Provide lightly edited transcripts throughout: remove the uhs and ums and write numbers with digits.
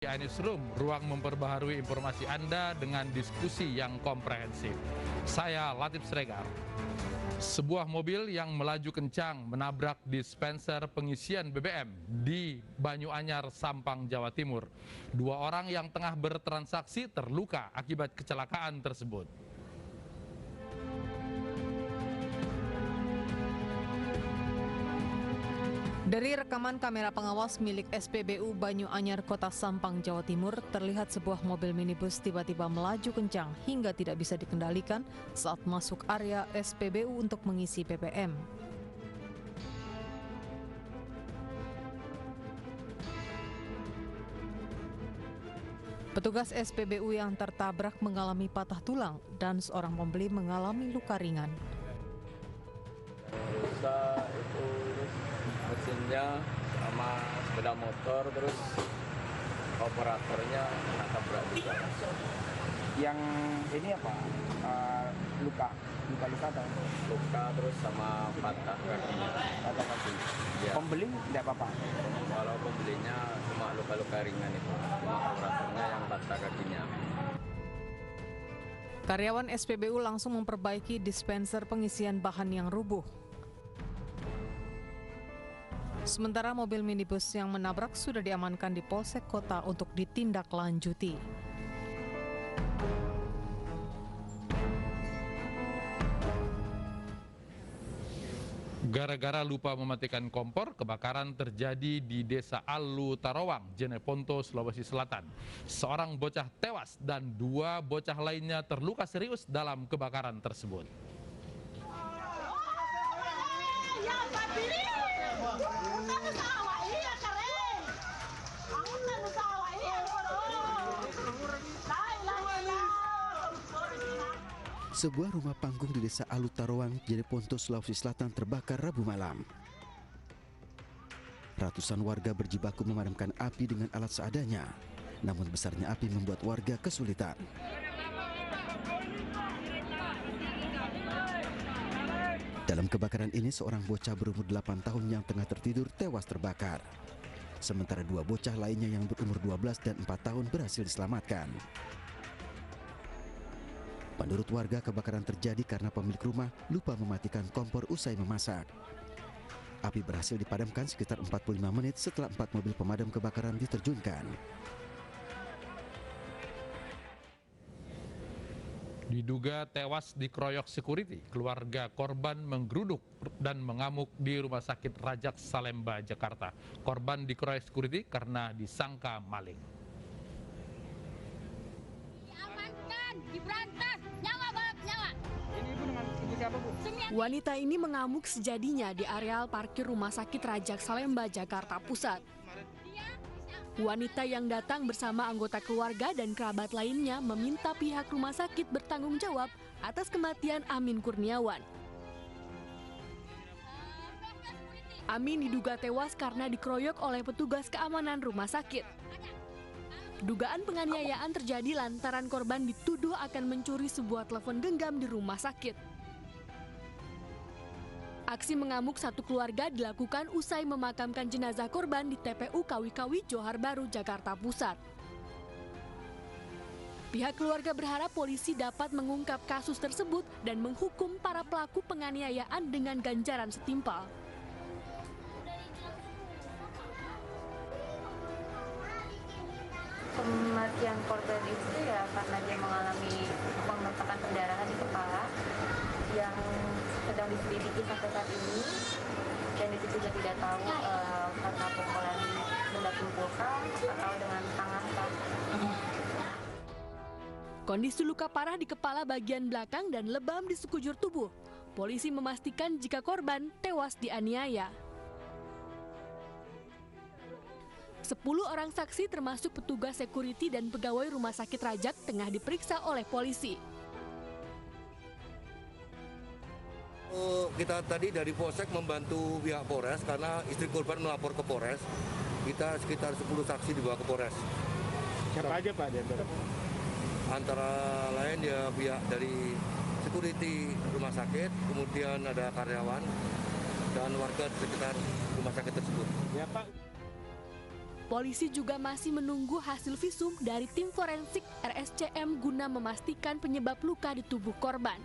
Newsroom, ruang memperbaharui informasi Anda dengan diskusi yang komprehensif. Saya Latif Sregar. Sebuah mobil yang melaju kencang menabrak dispenser pengisian BBM di Banyuanyar, Sampang, Jawa Timur. Dua orang yang tengah bertransaksi terluka akibat kecelakaan tersebut. Dari rekaman kamera pengawas milik SPBU Banyuanyar Kota Sampang, Jawa Timur, terlihat sebuah mobil minibus tiba-tiba melaju kencang hingga tidak bisa dikendalikan saat masuk area SPBU untuk mengisi BBM. Petugas SPBU yang tertabrak mengalami patah tulang dan seorang pembeli mengalami luka ringan. Rusak itu mesinnya sama sepeda motor, terus operatornya kena tabrak juga. Yang ini apa? Luka atau? Luka terus sama patah kakinya. Patah kaki. Ya. Pembeli tidak apa-apa? Kalau pembelinya cuma luka-luka ringan itu, cuma operatornya yang patah kakinya. Karyawan SPBU langsung memperbaiki dispenser pengisian bahan yang rubuh. Sementara mobil minibus yang menabrak sudah diamankan di Polsek Kota untuk ditindaklanjuti. Gara-gara lupa mematikan kompor, kebakaran terjadi di Desa Alu Tarawang, Jeneponto, Sulawesi Selatan. Seorang bocah tewas dan dua bocah lainnya terluka serius dalam kebakaran tersebut. Sebuah rumah panggung di Desa Alu Tarawang, Jeneponto, Sulawesi Selatan terbakar Rabu malam. Ratusan warga berjibaku memadamkan api dengan alat seadanya, namun besarnya api membuat warga kesulitan. Dalam kebakaran ini, seorang bocah berumur 8 tahun yang tengah tertidur tewas terbakar. Sementara dua bocah lainnya yang berumur 12 dan 4 tahun berhasil diselamatkan. Menurut warga, kebakaran terjadi karena pemilik rumah lupa mematikan kompor usai memasak. Api berhasil dipadamkan sekitar 45 menit setelah 4 mobil pemadam kebakaran diterjunkan. Diduga tewas dikeroyok security, keluarga korban menggeruduk dan mengamuk di Rumah Sakit Rajak Salemba, Jakarta. Korban dikeroyok security karena disangka maling. Diamankan, diberantas, nyawa balap nyawa. Ini ibu dengan ibu siapa, Bu? Wanita ini mengamuk sejadinya di areal parkir Rumah Sakit Rajak Salemba, Jakarta Pusat. Wanita yang datang bersama anggota keluarga dan kerabat lainnya meminta pihak rumah sakit bertanggung jawab atas kematian Amin Kurniawan. Amin diduga tewas karena dikeroyok oleh petugas keamanan rumah sakit. Dugaan penganiayaan terjadi lantaran korban dituduh akan mencuri sebuah telepon genggam di rumah sakit. Aksi mengamuk satu keluarga dilakukan usai memakamkan jenazah korban di TPU Kawi-Kawi, Johar Baru, Jakarta Pusat. Pihak keluarga berharap polisi dapat mengungkap kasus tersebut dan menghukum para pelaku penganiayaan dengan ganjaran setimpal. Kematian korban itu ya karena dia mengalami pembengkakan pendarahan di kepala yang sedang diselidiki sampai saat ini, dan itu juga tidak tahu karena pukulan benda tumpulkan atau dengan tangan. Kondisi luka parah di kepala bagian belakang dan lebam di sekujur tubuh. Polisi memastikan jika korban tewas dianiaya. 10 orang saksi termasuk petugas security dan pegawai Rumah Sakit Rajak tengah diperiksa oleh polisi. Kita tadi dari Polsek membantu pihak Polres karena istri korban melapor ke Polres. Kita sekitar 10 saksi dibawa ke Polres. Siapa aja, Pak? Antara lain ya pihak dari security rumah sakit, kemudian ada karyawan dan warga di sekitar rumah sakit tersebut. Ya, Pak. Polisi juga masih menunggu hasil visum dari tim forensik RSCM guna memastikan penyebab luka di tubuh korban.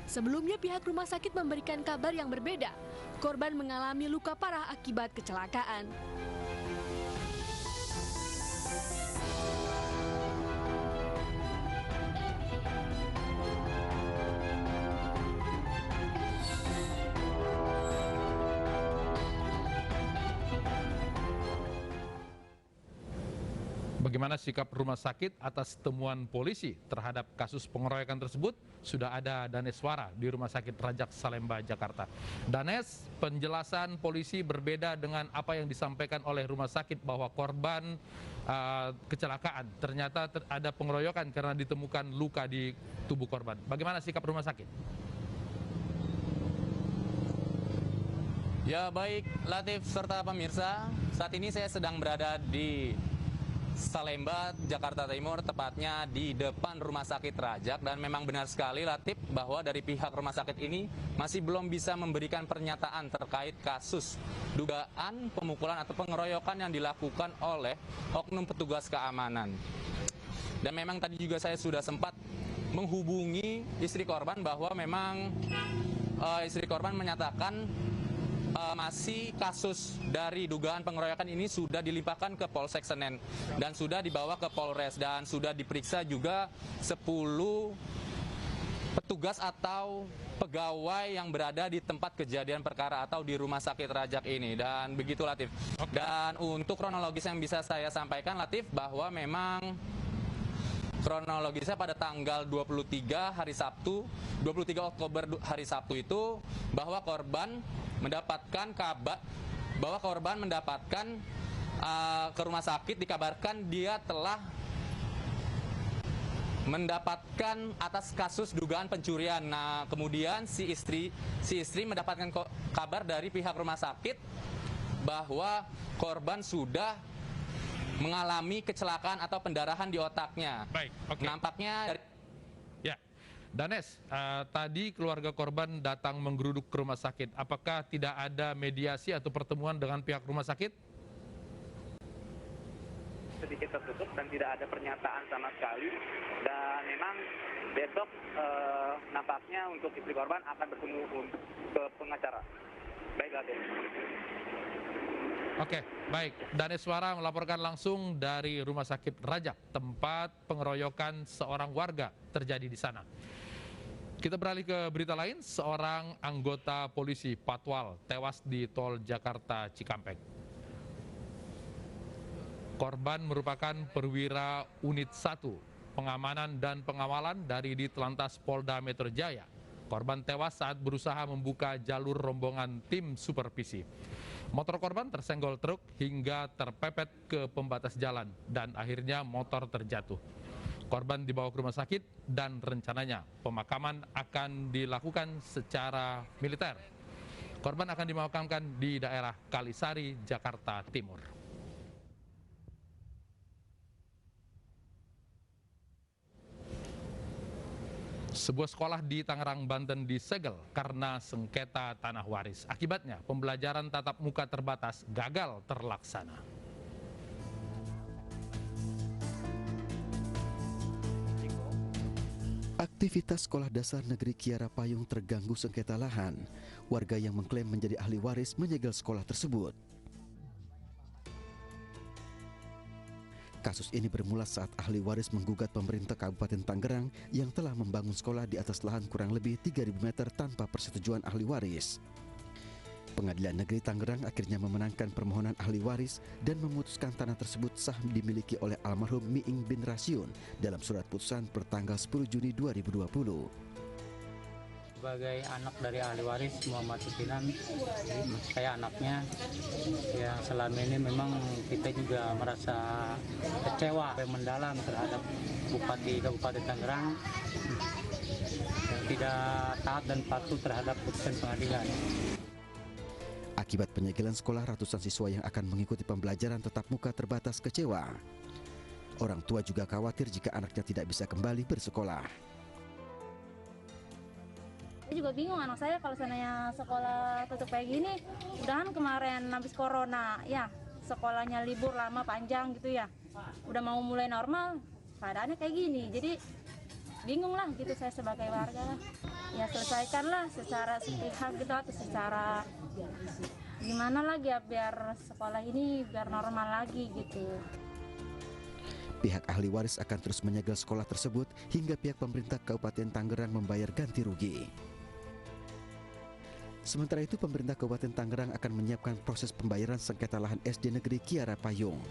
Sebelumnya pihak rumah sakit memberikan kabar yang berbeda. Korban mengalami luka parah akibat kecelakaan. Bagaimana sikap rumah sakit atas temuan polisi terhadap kasus pengeroyokan tersebut? Sudah ada Daneswara di Rumah Sakit Rajak Salemba, Jakarta. Danes, penjelasan polisi berbeda dengan apa yang disampaikan oleh rumah sakit bahwa korban kecelakaan. Ternyata ada pengeroyokan karena ditemukan luka di tubuh korban. Bagaimana sikap rumah sakit? Ya baik, Latif serta pemirsa, saat ini saya sedang berada di Salemba, Jakarta Timur, tepatnya di depan Rumah Sakit Rajak. Dan memang benar sekali, Latif, bahwa dari pihak rumah sakit ini masih belum bisa memberikan pernyataan terkait kasus dugaan pemukulan atau pengeroyokan yang dilakukan oleh oknum petugas keamanan. Dan memang tadi juga saya sudah sempat menghubungi istri korban bahwa memang istri korban menyatakan masih kasus dari dugaan pengeroyokan ini sudah dilimpahkan ke Polsek Senen dan sudah dibawa ke Polres dan sudah diperiksa juga 10 petugas atau pegawai yang berada di tempat kejadian perkara atau di Rumah Sakit Rajak ini. Dan begitu, Latif. Dan untuk kronologis yang bisa saya sampaikan, Latif, bahwa memang kronologisnya pada tanggal 23 hari Sabtu, 23 Oktober hari Sabtu itu, bahwa korban mendapatkan kabar bahwa korban mendapatkan ke rumah sakit dikabarkan dia telah mendapatkan atas kasus dugaan pencurian. Nah, kemudian si istri mendapatkan kabar dari pihak rumah sakit bahwa korban sudah mengalami kecelakaan atau pendarahan di otaknya. Baik, oke. Nampaknya ya. Danes, tadi keluarga korban datang menggeruduk ke rumah sakit. Apakah tidak ada mediasi atau pertemuan dengan pihak rumah sakit? Sedikit tertutup dan tidak ada pernyataan sama sekali. Dan memang besok nampaknya untuk istri korban akan bertemu ke pengacara. Baiklah, Des. Oke, baik. Daneswara melaporkan langsung dari Rumah Sakit Rajak, tempat pengeroyokan seorang warga terjadi di sana. Kita beralih ke berita lain, seorang anggota polisi Patwal tewas di tol Jakarta Cikampek. Korban merupakan perwira unit 1, pengamanan dan pengawalan dari Ditlantas Polda Metro Jaya. Korban tewas saat berusaha membuka jalur rombongan tim supervisi. Motor korban tersenggol truk hingga terpepet ke pembatas jalan dan akhirnya motor terjatuh. Korban dibawa ke rumah sakit dan rencananya pemakaman akan dilakukan secara militer. Korban akan dimakamkan di daerah Kalisari, Jakarta Timur. Sebuah sekolah di Tangerang, Banten disegel karena sengketa tanah waris. Akibatnya, pembelajaran tatap muka terbatas gagal terlaksana. Aktivitas sekolah dasar negeri Kiara Payung terganggu sengketa lahan. Warga yang mengklaim menjadi ahli waris menyegel sekolah tersebut. Kasus ini bermula saat ahli waris menggugat pemerintah Kabupaten Tangerang yang telah membangun sekolah di atas lahan kurang lebih 3.000 meter tanpa persetujuan ahli waris. Pengadilan Negeri Tangerang akhirnya memenangkan permohonan ahli waris dan memutuskan tanah tersebut sah dimiliki oleh almarhum Miing bin Rasyun dalam surat putusan pertanggal 10 Juni 2020. Sebagai anak dari ahli waris Muhammad Sukinan, saya anaknya, ya selama ini memang kita juga merasa kecewa yang mendalam terhadap Bupati Kabupaten Tangerang yang tidak taat dan patuh terhadap putusan pengadilan. Akibat penyegelan sekolah, ratusan siswa yang akan mengikuti pembelajaran tatap muka terbatas kecewa. Orang tua juga khawatir jika anaknya tidak bisa kembali bersekolah. Saya juga bingung anak saya kalau seandainya sekolah tutup kayak gini, udahan kemarin habis corona ya, sekolahnya libur lama panjang gitu ya. Udah mau mulai normal, keadaannya kayak gini. Jadi bingung lah gitu saya sebagai warga lah. Ya selesaikanlah secara sepihak gitu atau secara gimana lagi ya biar sekolah ini biar normal lagi gitu. Pihak ahli waris akan terus menyegel sekolah tersebut hingga pihak pemerintah Kabupaten Tangerang membayar ganti rugi. Sementara itu, pemerintah Kabupaten Tangerang akan menyiapkan proses pembayaran sengketa lahan SD Negeri Kiara Payung.